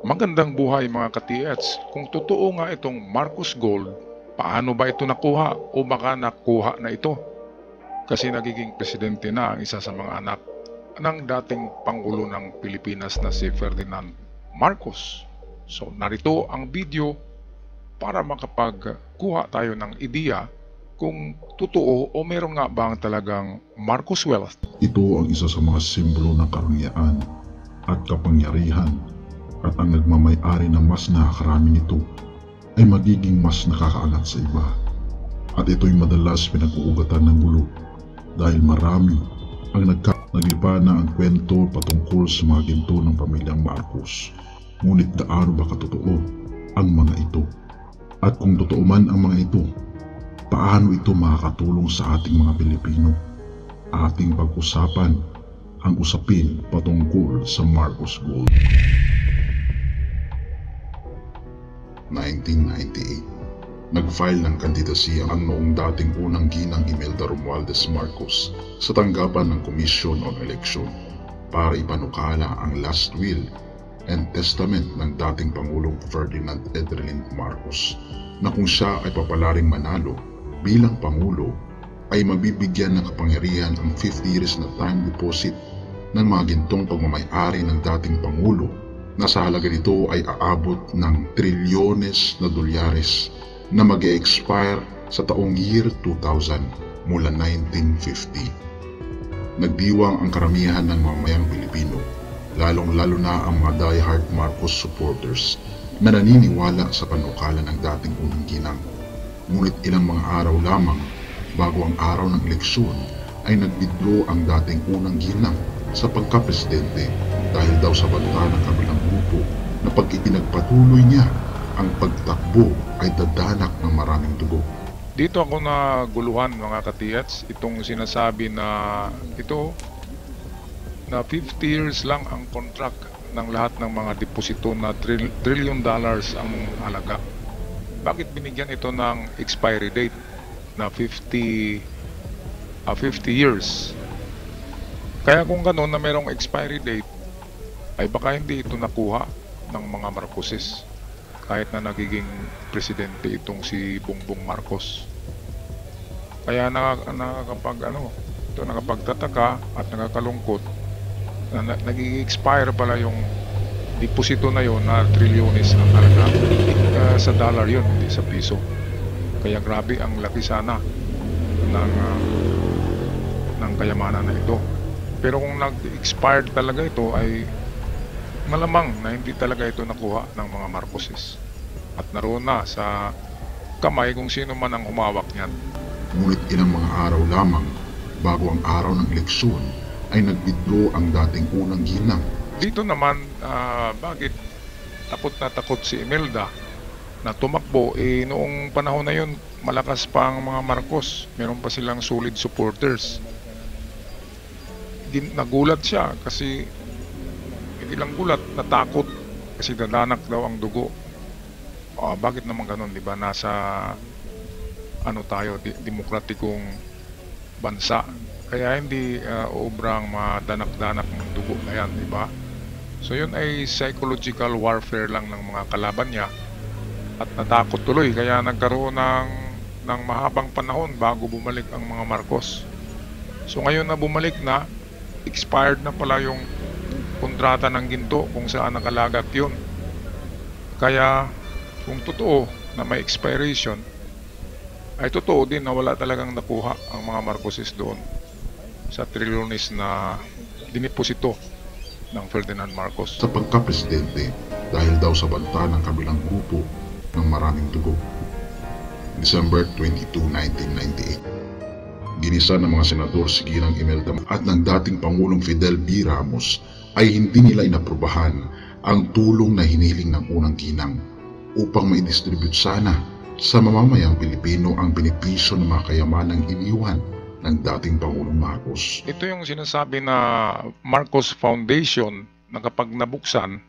Magandang buhay mga ka-TH. Kung totoo nga itong Marcos Gold, paano ba ito nakuha o baka nakuha na ito? Kasi nagiging presidente na ang isa sa mga anak ng dating Pangulo ng Pilipinas na si Ferdinand Marcos. So narito ang video para makapagkuha tayo ng ideya kung totoo o meron nga bang talagang Marcos Wealth. Ito ang isa sa mga simbolo ng karangyaan at kapangyarihan, at ang nagmamay-ari ng mas nakakarami nito ay magiging mas nakakaangat sa iba. At ito'y madalas pinag-uugatan ng gulo dahil marami ang naglipa na ang kwento patungkol sa mga ginto ng pamilyang Marcos. Ngunit gaano ba katotoo ang mga ito? At kung totoo man ang mga ito, paano ito makakatulong sa ating mga Pilipino? Ating pag-usapan ang usapin patungkol sa Marcos Gold. 1998, nag-file ng kandidasya ang noong dating unang ginang Imelda Romualdez Marcos sa tanggapan ng Commission on Election para ipanukala ang last will and testament ng dating Pangulong Ferdinand Edrelin Marcos, na kung siya ay papalaring manalo bilang Pangulo ay mabibigyan ng kapangyarihan ang 50 years na time deposit ng mga gintong pagmamay-ari ng dating Pangulo na sa halaga nito ay aabot ng trilyones na dolyares na mag-e-expire sa taong year 2000 mula 1950. Nagdiwang ang karamihan ng mamamayang Pilipino, lalong-lalo na ang mga die-hard Marcos supporters na naniniwala sa panukala ng dating unang ginang. Ngunit ilang mga araw lamang bago ang araw ng eleksyon ay nag-withdraw ang dating unang ginang sa pagka-presidente dahil daw sa banta ng kabilang grupo na pag ipinagpatuloy niya ang pagtakbo ay dadanak ng maraming dugo. Dito ako naguluhan mga ka-TH, itong sinasabi na ito na 50 years lang ang contract ng lahat ng mga deposito na trillion dollars ang halaga. Bakit binigyan ito ng expiry date na 50 years? Kaya kung gano'n na merong expiry date, ay baka hindi ito nakuha ng mga Marcoses kahit na nagiging presidente itong si Bongbong Marcos. Kaya nakapagtataka at nakakalungkot na naging-expire pala yung deposito na yon na trilyones ang halaga. Sa dollar yun, hindi sa piso. Kaya grabe ang laki sana ng kayamanan na ito. Pero kung nag-expired talaga ito ay malamang na hindi talaga ito nakuha ng mga Marcoses at naroon na sa kamay kung sino man ang humawak niyan. Ngunit ilang mga araw lamang bago ang araw ng eleksyon ay nag-withdraw ang dating unang ginang. Dito naman, bakit takot si Imelda na tumakbo? Noong panahon na yun, malakas pa ang mga Marcos. Meron pa silang solid supporters. Nagulat siya kasi hindi lang gulat, natakot kasi dadanak daw ang dugo. Bakit naman ganun, di ba? Nasa tayo, demokratikong bansa. Kaya hindi obrang madanak-danak ng dugo na yan, di ba? So yun ay psychological warfare lang ng mga kalaban niya at natakot tuloy. Kaya nagkaroon ng mahabang panahon bago bumalik ang mga Marcos. So ngayon na bumalik na, expired na pala yung kontrata ng ginto kung saan nakalagat yun. Kaya kung totoo na may expiration, ay totoo din na wala talagang nakuha ang mga Marcoses doon sa trilyones na diniposito ng Ferdinand Marcos. Sa pagka-presidente dahil daw sa banta ng kabilang grupo ng maraming dugo. December 22, 1998. Ginisa ng mga senador si Ginang Imelda at ng dating Pangulong Fidel B. Ramos ay hindi nila inaprubahan ang tulong na hiniling ng unang ginang upang maidistribute sana sa mamamayang Pilipino ang benepisyo ng mga kayamanang iniwan ng dating Pangulong Marcos. Ito yung sinasabi na Marcos Foundation na kapag nabuksan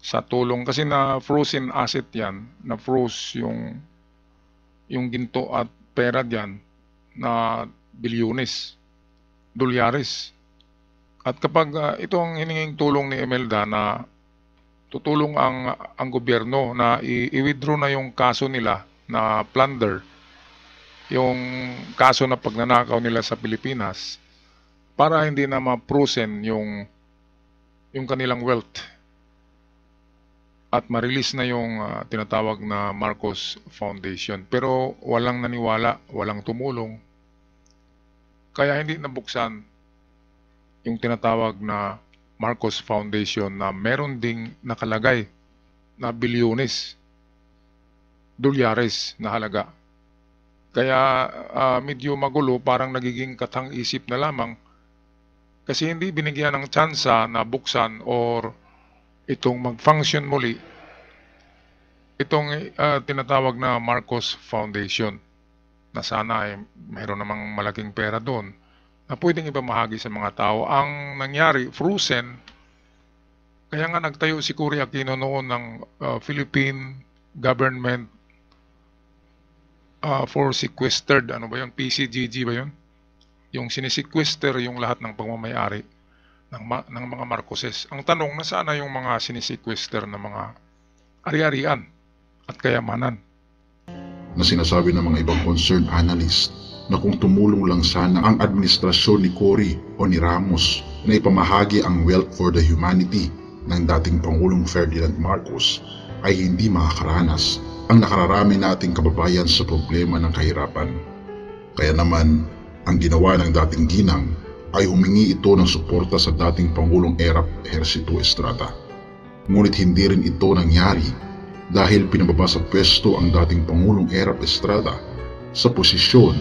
sa tulong, kasi na frozen asset yan, na froze yung ginto at pera diyan na bilyones, dolyares. At kapag ito ang hininging tulong ni Imelda na tutulong ang gobyerno na i-withdraw na yung kaso nila na plunder, yung kaso na pagnanakaw nila sa Pilipinas, para hindi na ma-frozen yung kanilang wealth at ma-release na yung tinatawag na Marcos Foundation. Pero walang naniwala, walang tumulong. Kaya hindi nabuksan yung tinatawag na Marcos Foundation na meron ding nakalagay na bilyones, dolyares na halaga. Kaya medyo magulo, parang nagiging katang-isip na lamang kasi hindi binigyan ng tsansa na buksan or itong mag-function muli itong tinatawag na Marcos Foundation na sana ay mayroon namang malaking pera doon na pwedeng ipamahagi sa mga tao. Ang nangyari, frozen. Kaya nga nagtayo si Cory Aquino noon ng Philippine Government for Sequestered, ano ba yun? PCGG ba yun? Yung sinisequester yung lahat ng pagmamayari ng mga Marcoses. Ang tanong, nasaan na yung mga sinisequester na mga ari-arian at kayamanan? Na sinasabi ng mga ibang concerned analyst na kung tumulong lang sana ang administrasyon ni Cory o ni Ramos na ipamahagi ang wealth for the humanity ng dating Pangulong Ferdinand Marcos, ay hindi makakaranas ang nakararami nating kababayan sa problema ng kahirapan. Kaya naman, ang ginawa ng dating ginang ay humingi ito ng suporta sa dating Pangulong Erap Ejercito Estrada. Ngunit hindi rin ito nangyari dahil pinababa sa pwesto ang dating Pangulong Erap Estrada sa posisyon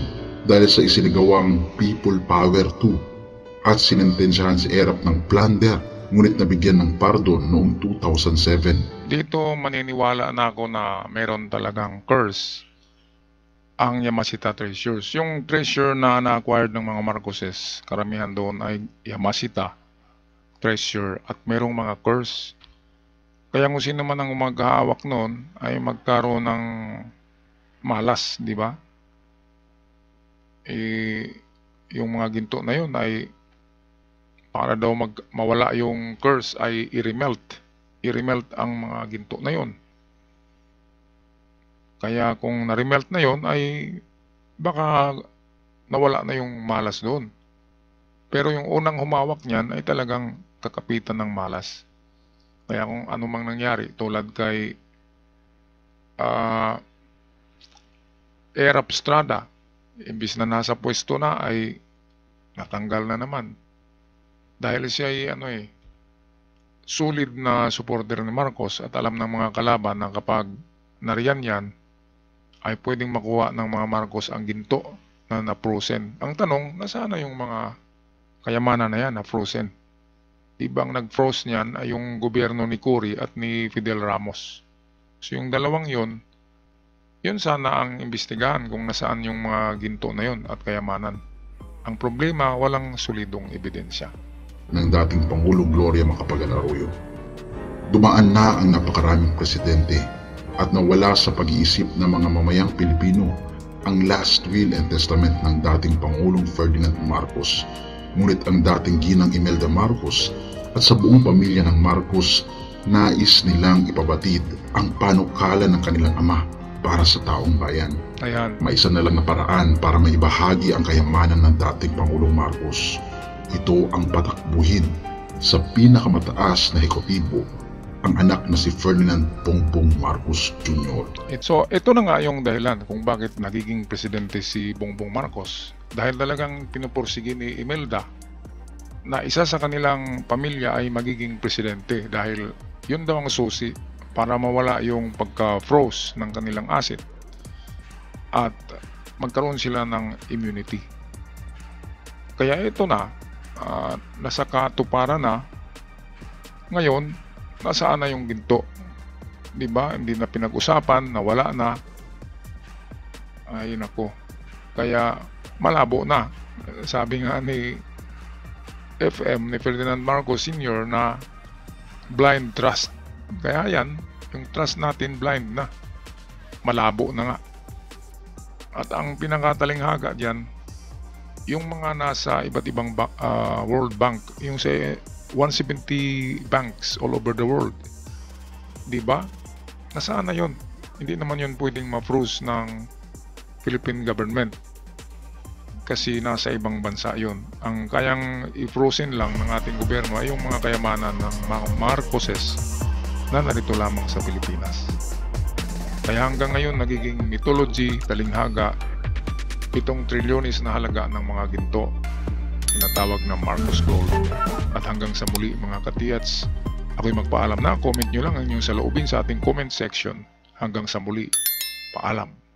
dahil sa isinagawang People Power 2 at sinentensyahan si Erap ng plunder, ngunit nabigyan ng pardon noong 2007. Dito maniniwala na ako na meron talagang curse ang Yamashita Treasures. Yung treasure na na-acquired ng mga Marcoses, karamihan doon ay Yamashita Treasure at merong mga curse. Kaya kung sino man ang maghahawak noon ay magkaroon ng malas, di ba? Yung mga ginto na yun ay para daw mawala yung curse ay i-remelt ang mga ginto na yun. Kaya kung na-remelt na yon ay baka nawala na yung malas doon. Pero yung unang humawak niyan ay talagang kakapitan ng malas. Kaya kung ano mang nangyari, tulad kay Erap Estrada, imbis na nasa pwesto na ay natanggal na naman. Dahil siya ay solid na supporter ni Marcos at alam ng mga kalaban na kapag nariyan yan, ay pwedeng makuha ng mga Marcos ang ginto na na-frozen. Ang tanong, nasaan na yung mga kayamanan na yan na frozen? Ibang nag-froze niyan ay yung gobyerno ni Cory at ni Fidel Ramos. So yung dalawang yun sana ang imbestigahan kung nasaan yung mga ginto na yun at kayamanan. Ang problema, walang solidong ebidensya. Ng dating Pangulong Gloria Macapagal-Arroyo, dumaan na ang napakaraming presidente at nawala sa pag-iisip ng mga mamayang Pilipino ang last will and testament ng dating Pangulong Ferdinand Marcos. Ngunit ang dating ginang Imelda Marcos at sa buong pamilya ng Marcos, nais nilang ipabatid ang panukala ng kanilang ama para sa taong bayan. Ayan. May isa na lang na paraan para maibahagi ang kayamanan ng dating Pangulong Marcos. Ito ang patakbuhin sa pinakamataas na hekutibo, ang anak na si Ferdinand Bongbong Marcos Jr. So, ito na nga yung dahilan kung bakit nagiging presidente si Bongbong Marcos. Dahil talagang pinupursige ni Imelda na isa sa kanilang pamilya ay magiging presidente dahil yun daw ang susi para mawala yung pagka-froze ng kanilang asset at magkaroon sila ng immunity. Kaya ito na, nasa katuparan na. Ngayon, nasaan na yung ginto? Diba? Hindi na pinag-usapan, nawala na. Ay nako. Kaya malabo na. Sabi nga ni FM, ni Ferdinand Marcos Sr. na blind trust. Kaya yan, yung trust natin blind na. Malabo na nga. At ang pinakatalinghaga dyan, yung mga nasa iba't ibang World Bank, yung sa 170 banks all over the world, di ba? Nasaan na yun? Hindi naman yun pwedeng ma-froze ng Philippine government kasi nasa ibang bansa yun. Ang kayang i-frozen lang ng ating gobyerno ay yung mga kayamanan ng mga Marcoses na narito lamang sa Pilipinas. Kaya hanggang ngayon nagiging mythology, talinghaga, 7 trilyones na halaga ng mga ginto, tinatawag na Marcos Gold. At hanggang sa muli mga katiyats, ako'y magpaalam na. Comment nyo lang ang inyong saloobin sa ating comment section. Hanggang sa muli, paalam.